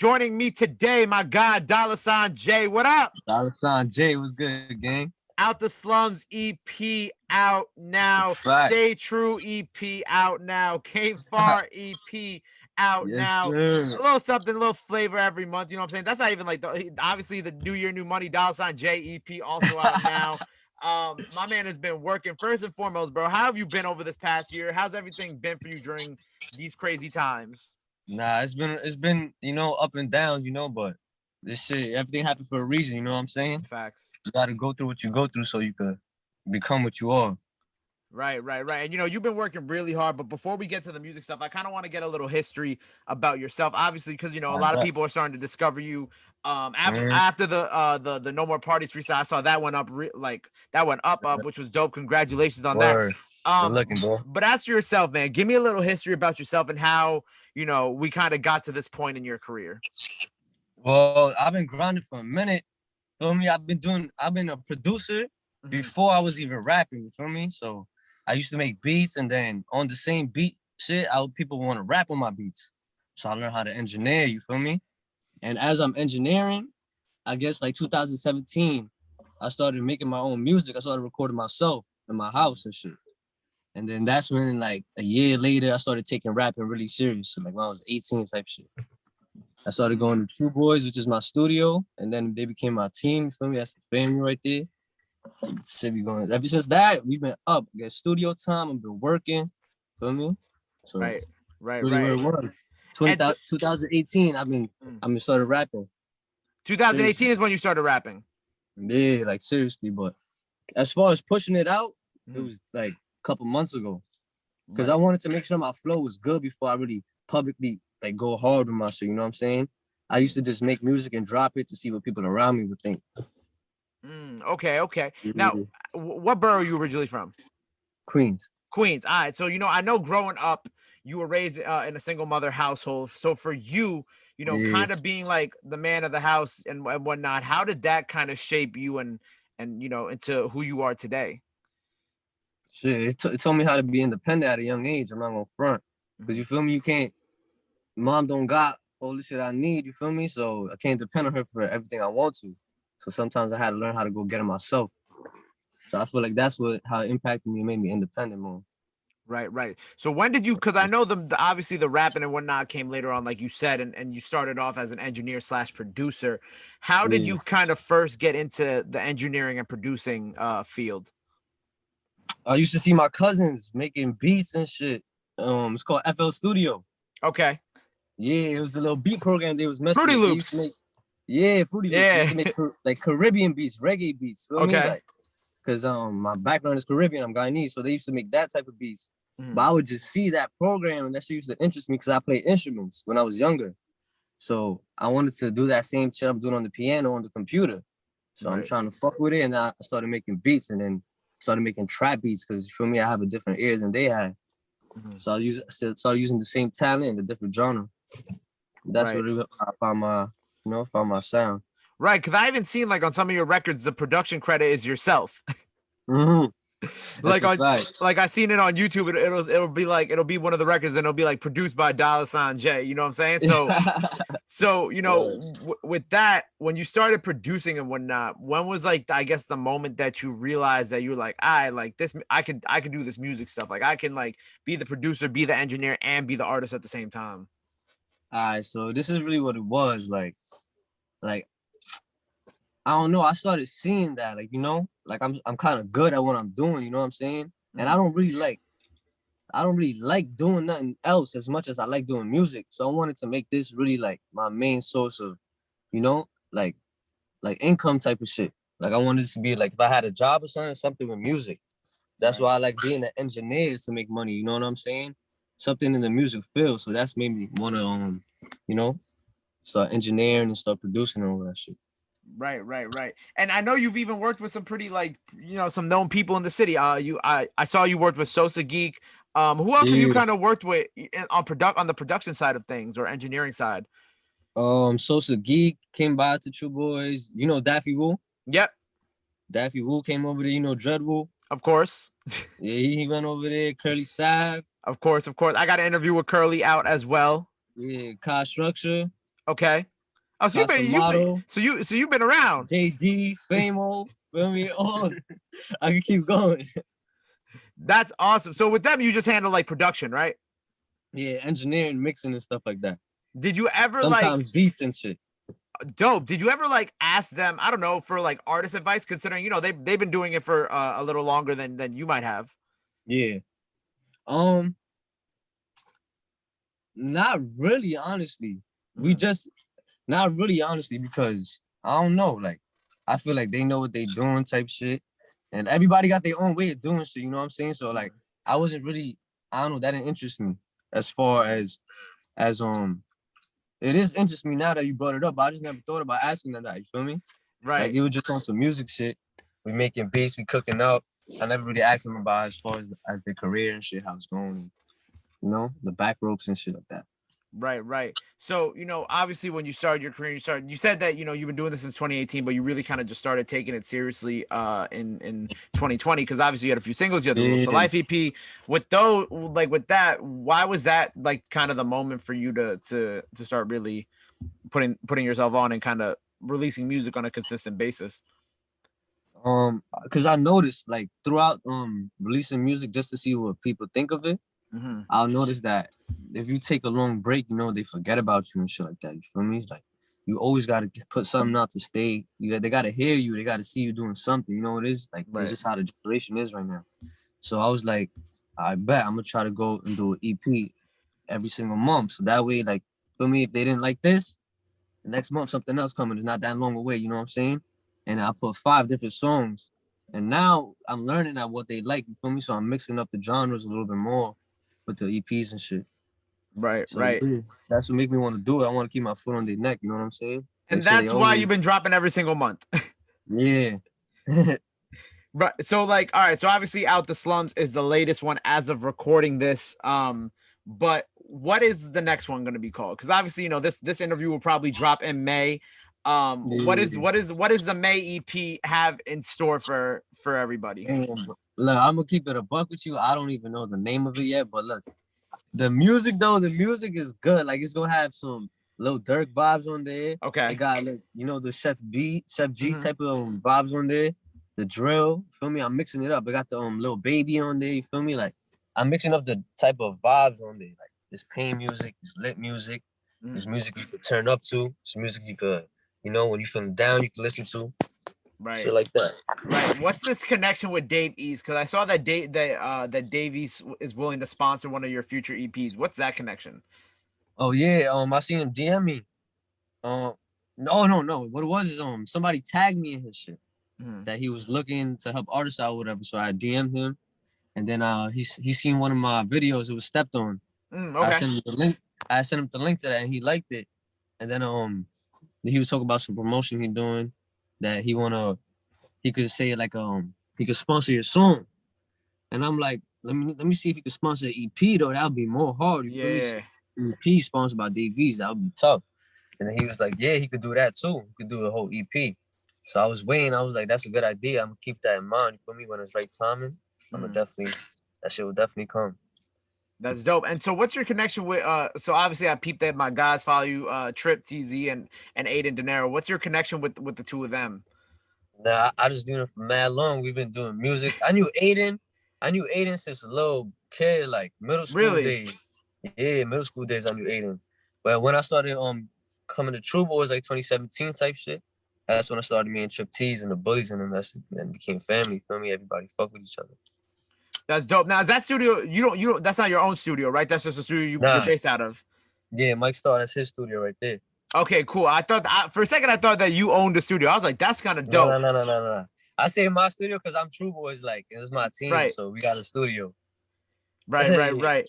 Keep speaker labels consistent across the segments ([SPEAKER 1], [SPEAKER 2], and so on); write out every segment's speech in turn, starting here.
[SPEAKER 1] Joining me today, my guy, Dolla ign J. What up?
[SPEAKER 2] Dolla ign J, what's good, gang?
[SPEAKER 1] Out the Slums EP out now.
[SPEAKER 2] Right.
[SPEAKER 1] Stay True EP out now. Came Far EP out now.
[SPEAKER 2] Sir.
[SPEAKER 1] A little something, a little flavor every month. You know what I'm saying? That's not even like obviously the New Year, New Money, Dolla ign J EP also out now. My man has been working. First and foremost, bro, how have you been over this past year? How's everything been for you during these crazy times?
[SPEAKER 2] Nah, it's been up and down, but this shit, everything happened for a reason, you know what I'm saying?
[SPEAKER 1] Facts.
[SPEAKER 2] You gotta go through what you go through so you could become what you are.
[SPEAKER 1] Right. And you've been working really hard, but before we get to the music stuff, I kind of want to get a little history about yourself. Obviously, because a lot of people are starting to discover you. After the No More Parties freestyle, I saw that one up, which was dope. Congratulations on that.
[SPEAKER 2] Good looking, bro.
[SPEAKER 1] But as for yourself, man, give me a little history about yourself and how we kind of got to this point in your career.
[SPEAKER 2] Well, I've been grinding for a minute. Feel me? I've been a producer before I was even rapping. You feel me? So I used to make beats, and then on the same beat shit, people want to rap on my beats. So I learned how to engineer, you feel me? And as I'm engineering, I guess like 2017, I started making my own music. I started recording myself in my house and shit. And then that's when, like, a year later, I started taking rapping really serious. So, like, when I was 18 type shit. I started going to True Boys, which is my studio, and then they became my team. You feel me? That's the family right there. Shit be going. Ever since that, we've been up. I got studio time. I've been working. Feel me? So
[SPEAKER 1] right.
[SPEAKER 2] Where it was. 2018, I've been started rapping.
[SPEAKER 1] 2018 seriously. Is when you started rapping.
[SPEAKER 2] Yeah, like seriously. But as far as pushing it out, it was like a couple months ago. Because I wanted to make sure my flow was good before I really publicly like go hard with my shit, you know what I'm saying? I used to just make music and drop it to see what people around me would think.
[SPEAKER 1] Okay. Now, what borough are you originally from?
[SPEAKER 2] Queens.
[SPEAKER 1] All right. So, I know growing up, you were raised in a single mother household. So for you, kind of being like the man of the house and whatnot, how did that kind of shape you and into who you are today?
[SPEAKER 2] Shit, it told me how to be independent at a young age. I'm not gonna front. Because you feel me? You can't, mom don't got all the shit I need, you feel me? So I can't depend on her for everything I want to. So sometimes I had to learn how to go get it myself. So I feel like that's how it impacted me and made me independent more.
[SPEAKER 1] Right. So when did you, because I know obviously the rapping and whatnot came later on, like you said, and you started off as an engineer / producer. How did you kind of first get into the engineering and producing field?
[SPEAKER 2] I used to see my cousins making beats and shit. It's called FL Studio.
[SPEAKER 1] Okay.
[SPEAKER 2] Yeah, it was a little beat program they was messing
[SPEAKER 1] Fruity
[SPEAKER 2] with.
[SPEAKER 1] Loops.
[SPEAKER 2] Fruity Loops. They used to make like Caribbean beats, reggae beats. Feel me? Like, because my background is Caribbean, I'm Guyanese, so they used to make that type of beats. But I would just see that program, and that shit used to interest me because I played instruments when I was younger. So I wanted to do that same shit I'm doing on the piano on the computer. So I'm trying to fuck with it, and I started making beats, and then started making trap beats because for me, I have a different ears than they had. So I started using the same talent in a different genre. That's what I found my sound.
[SPEAKER 1] Right, because I haven't seen like on some of your records, the production credit is yourself. Like I seen it on YouTube. It'll be one of the records, and it'll be like produced by Dolla ign J. You know what I'm saying? So with that, when you started producing and whatnot, when was like I guess the moment that you realized that you were like, I like this, I could do this music stuff. Like I can like be the producer, be the engineer, and be the artist at the same time.
[SPEAKER 2] All right, so this is really what it was like I don't know. I started seeing that, like I'm kind of good at what I'm doing. You know what I'm saying? And I don't really like doing nothing else as much as I like doing music. So I wanted to make this really like my main source of, like income type of shit. Like I wanted this to be like if I had a job or something with music. That's why I like being an engineer to make money. You know what I'm saying? Something in the music field. So that's made me want to, start engineering and start producing and all that shit.
[SPEAKER 1] Right. And I know you've even worked with some pretty like some known people in the city. I saw you worked with Sosa Geek. Who else have you kind of worked with on the production side of things or engineering side?
[SPEAKER 2] Sosa Geek came by to True Boys. You know Daffy Woo?
[SPEAKER 1] Yep.
[SPEAKER 2] Daffy Woo came over there. You know Dread Woo?
[SPEAKER 1] Of course.
[SPEAKER 2] Yeah, he went over there. Curly Sav.
[SPEAKER 1] Of course. I got an interview with Curly out as well.
[SPEAKER 2] Yeah, Kai Structure.
[SPEAKER 1] Okay. Oh, so you've been around.
[SPEAKER 2] JD, Famo, feel me? All I can keep going.
[SPEAKER 1] That's awesome. So with them, you just handle like production, right?
[SPEAKER 2] Yeah, engineering, mixing, and stuff like that.
[SPEAKER 1] Did you ever
[SPEAKER 2] Sometimes beats and shit.
[SPEAKER 1] Dope. Did you ever like ask them, I don't know, for like artist advice, considering, you know, they've been doing it for a little longer than you might have?
[SPEAKER 2] Yeah. Not really, honestly. We just not really, honestly, because I don't know. Like, I feel like they know what they doing, type shit, and everybody got their own way of doing shit. You know what I'm saying? So like, I wasn't really, I don't know. That didn't interest me as far as it is interest me now that you brought it up. But I just never thought about asking them that. You feel me?
[SPEAKER 1] Right.
[SPEAKER 2] Like, it was just on some music shit. We making beats, we cooking up. I never really asked them about as far as their career and shit, how it's going. You know, the back ropes and shit like that.
[SPEAKER 1] Right. So, you know, obviously when you started your career, you said that, you know, you've been doing this since 2018, but you really kind of just started taking it seriously in 2020, because obviously you had a few singles, you had the Rules to Life EP. With those, like with that, why was that like kind of the moment for you to start really putting yourself on and kind of releasing music on a consistent basis?
[SPEAKER 2] Because I noticed like throughout releasing music just to see what people think of it, I'll notice that if you take a long break, you know, they forget about you and shit like that. You feel me? It's like you always gotta put something out to stay. They gotta hear you, they gotta see you doing something. You know what it is? Like that's just how the generation is right now. So I was like, I bet I'm gonna try to go and do an EP every single month. So that way, like, feel me, if they didn't like this, the next month something else coming. It's not that long away, you know what I'm saying? And I put 5 different songs. And now I'm learning at what they like, you feel me? So I'm mixing up the genres a little bit more with the EPs and shit.
[SPEAKER 1] Right.
[SPEAKER 2] Yeah, that's what make me want to do it. I want to keep my foot on their neck, you know what I'm saying?
[SPEAKER 1] And that's why you've been dropping every single month.
[SPEAKER 2] Yeah.
[SPEAKER 1] Right. So like, all right, so obviously Out the Slums is the latest one as of recording this. But what is the next one going to be called? Because obviously, you know, this interview will probably drop in May. What is the May EP have in store for everybody?
[SPEAKER 2] Look, I'm gonna keep it a buck with you. I don't even know the name of it yet, but look, the music is good. Like, it's gonna have some Lil Durk vibes on there.
[SPEAKER 1] Okay.
[SPEAKER 2] It got, like, you know, the Chef G type of vibes on there. The drill, feel me? I'm mixing it up. I got the Lil Baby on there. You feel me? Like, I'm mixing up the type of vibes on there. Like, this pain music, this lit music, this music you could turn up to, this music you could, you know, when you're feeling down, you can listen to.
[SPEAKER 1] Right.
[SPEAKER 2] Shit like that.
[SPEAKER 1] Right. What's this connection with Dave East? Because I saw that that Dave East is willing to sponsor one of your future EPs. What's that connection?
[SPEAKER 2] Oh yeah. I seen him DM me. No. What it was is somebody tagged me in his shit that he was looking to help artists out or whatever. So I DM'd him, and then he seen one of my videos. It was Stepped On.
[SPEAKER 1] Okay.
[SPEAKER 2] I sent him the link. I sent him the link to that, and he liked it. And then he was talking about some promotion he doing that he could say like he could sponsor your song. And I'm like, let me see if he could sponsor an EP though. That would be more hard. You feel me? EP sponsored by Dave East, that would be tough. And then he was like, yeah, he could do that too. He could do a whole EP. So I was waiting. I was like, that's a good idea. I'm gonna keep that in mind. You feel me? When it's right timing, that shit will definitely come.
[SPEAKER 1] That's dope. And so what's your connection with so obviously I peeped that my guys follow you, Trip, TZ, and Aden Dinero. What's your connection with the two of them?
[SPEAKER 2] Nah, I just knew him for mad long. We've been doing music. I knew Aden since a little kid, like middle school days. Yeah, middle school days I knew Aden. But when I started coming to True Boys, like 2017 type shit, that's when I started me and Trip T's and the Bullies and them. Then became family. Feel me? Everybody fuck with each other.
[SPEAKER 1] That's dope. Now, is that studio, you don't that's not your own studio, right? That's just a studio you're based out of.
[SPEAKER 2] Yeah, Mike Starr, that's his studio right there.
[SPEAKER 1] Okay, cool. I thought for a second I thought that you owned the studio. I was like, that's kind of dope.
[SPEAKER 2] No. I say my studio because I'm True Boys, like, it's my team, so we got a studio.
[SPEAKER 1] Right.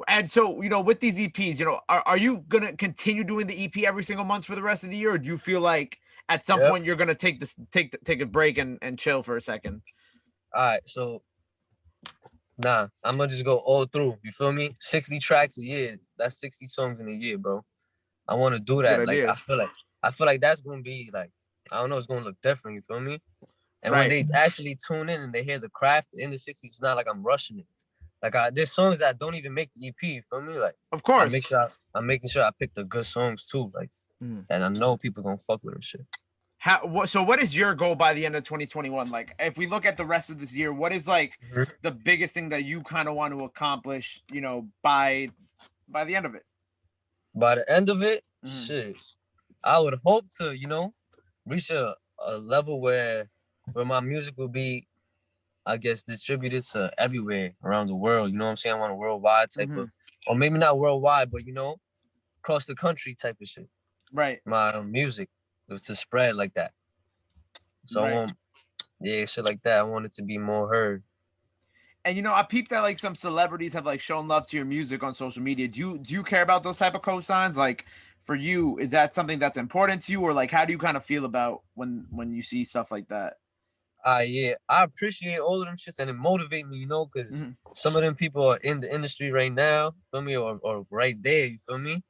[SPEAKER 1] And so, you know, with these EPs, you know, are you gonna continue doing the EP every single month for the rest of the year, or do you feel like at some point you're gonna take a break and chill for a second?
[SPEAKER 2] All right, so nah, I'm gonna just go all through. You feel me? 60 tracks a year. That's 60 songs in a year, bro. I want to do that. Like, I feel like that's gonna be like, I don't know, it's gonna look different. You feel me? And when they actually tune in and they hear the craft in the 60s, it's not like I'm rushing it. Like, there's songs that don't even make the EP. You feel me? Like,
[SPEAKER 1] of course,
[SPEAKER 2] I'm making sure I pick the good songs too. Like, and I know people gonna fuck with him shit.
[SPEAKER 1] So what is your goal by the end of 2021? Like, if we look at the rest of this year, what is like the biggest thing that you kind of want to accomplish, you know, by the end of it?
[SPEAKER 2] By the end of it, shit, I would hope to, you know, reach a level where my music will be, I guess, distributed to everywhere around the world. You know what I'm saying? I want a worldwide type of, or maybe not worldwide, but, you know, across the country type of shit.
[SPEAKER 1] Right.
[SPEAKER 2] My music to spread like that. So I want, shit like that. I want it to be more heard.
[SPEAKER 1] And, you know, I peeped that like some celebrities have like shown love to your music on social media. Do you care about those type of cosigns? Like, for you, is that something that's important to you, or like how do you kind of feel about when you see stuff like that?
[SPEAKER 2] Yeah, I appreciate all of them shits, and it motivate me, you know, because some of them people are in the industry right now, feel me, or right there, you feel me?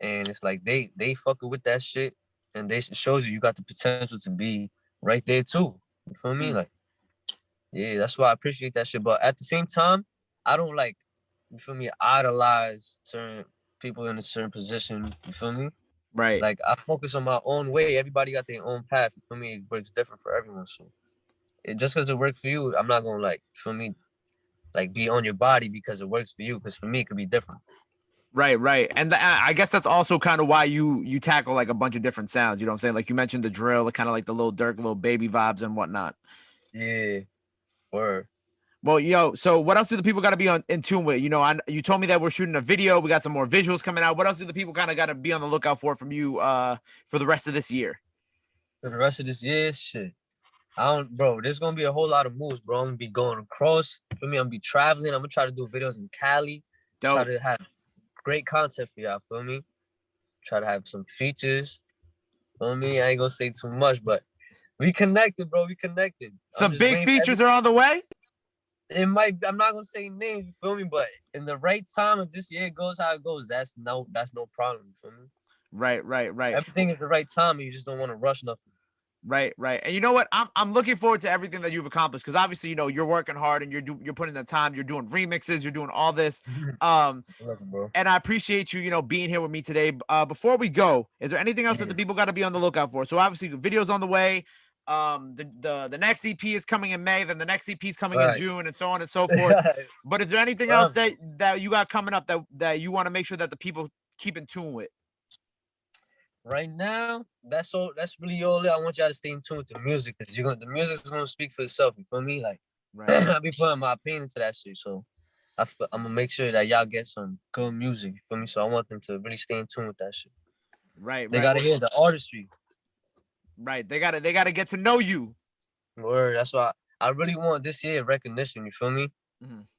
[SPEAKER 2] And it's like they fucking with that shit, and they shows you got the potential to be right there too. You feel me? Like, yeah, that's why I appreciate that shit. But at the same time, I don't like, you feel me, idolize certain people in a certain position. You feel me?
[SPEAKER 1] Right.
[SPEAKER 2] Like, I focus on my own way. Everybody got their own path. You feel me? It works different for everyone. So just because it works for you, I'm not gonna like, feel me, like be on your body because it works for you. Because for me, it could be different.
[SPEAKER 1] Right. And I guess that's also kind of why you tackle like a bunch of different sounds. You know what I'm saying? Like you mentioned the drill, kind of like the little Dirk, little baby vibes and whatnot.
[SPEAKER 2] Yeah. Word.
[SPEAKER 1] Well, yo, so what else do the people got to be in tune with? You know, you told me that we're shooting a video. We got some more visuals coming out. What else do the people kind of got to be on the lookout for from you for the rest of this year?
[SPEAKER 2] For the rest of this year, shit. Bro, there's gonna be a whole lot of moves, bro. I'm gonna be going across. For me, I'm gonna be traveling. I'm gonna try to do videos in Cali.
[SPEAKER 1] Dope.
[SPEAKER 2] Try to have great content for y'all, feel me? Try to have some features. Feel me? I ain't gonna say too much, but we connected, bro. We connected.
[SPEAKER 1] Some big features are on the way.
[SPEAKER 2] It might. I'm not gonna say names, you feel me? But in the right time, if this year goes how it goes, that's no problem. You feel me?
[SPEAKER 1] Right.
[SPEAKER 2] Everything is the right time, and you just don't want to rush nothing.
[SPEAKER 1] Right. And you know what? I'm looking forward to everything that you've accomplished, because obviously, you know, you're working hard and you're putting the time. You're doing remixes. You're doing all this. And I appreciate you, you know, being here with me today. Before we go, is there anything else that the people got to be on the lookout for? So obviously, the video's on the way. The next EP is coming in May. Then the next EP is coming in June, and so on and so forth. But is there anything else that you got coming up that you want to make sure that the people keep in tune with?
[SPEAKER 2] Right now, that's all. That's really all. I want y'all to stay in tune with the music, because the music is gonna speak for itself. You feel me? Like, I be putting my opinion into that shit. So I'm gonna make sure that y'all get some good music. You feel me? So I want them to really stay in tune with that shit.
[SPEAKER 1] Right.
[SPEAKER 2] They gotta hear the artistry.
[SPEAKER 1] Right. They gotta get to know you.
[SPEAKER 2] Word. That's why I really want this year recognition. You feel me?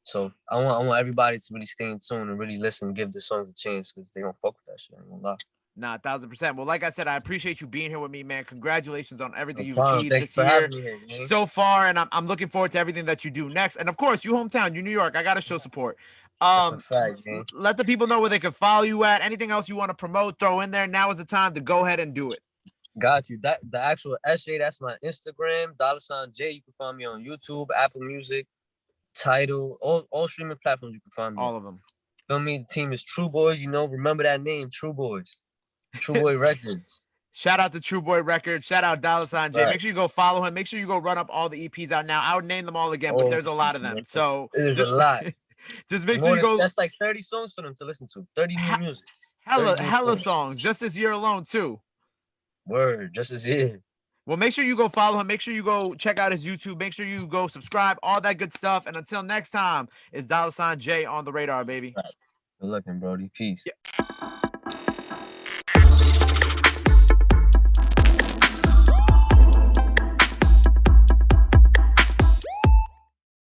[SPEAKER 2] So I want everybody to really stay in tune and really listen, and give the songs a chance, because they gonna fuck with that shit. I ain't gonna lie.
[SPEAKER 1] Nah, 1000%. Well, like I said, I appreciate you being here with me, man. Congratulations on everything you've achieved this year so far, and I'm looking forward to everything that you do next. And of course, you hometown, you New York. I gotta show support. Let the people know where they can follow you at. Anything else you want to promote, throw in there. Now is the time to go ahead and do it.
[SPEAKER 2] Got you. That the actual SJ, that's my Instagram, $J. You can find me on YouTube, Apple Music, Tidal, all streaming platforms. You can find me.
[SPEAKER 1] All of them.
[SPEAKER 2] Feel me? The team is True Boys. You know, remember that name, True Boys. True Boy Records.
[SPEAKER 1] Shout out to True Boy Records. Shout out $J. Make sure you go follow him. Make sure you go run up all the EPs out now. I would name them all again, but there's a lot of them. So
[SPEAKER 2] there's a lot.
[SPEAKER 1] Just make sure you go.
[SPEAKER 2] That's like 30 songs for them to listen to. 30 new music.
[SPEAKER 1] Hella songs just this year alone too.
[SPEAKER 2] Word, just this year.
[SPEAKER 1] Well, make sure you go follow him. Make sure you go check out his YouTube. Make sure you go subscribe, all that good stuff. And until next time, it's $J on the radar, baby.
[SPEAKER 2] Good looking, Brody. Peace.
[SPEAKER 1] Yeah.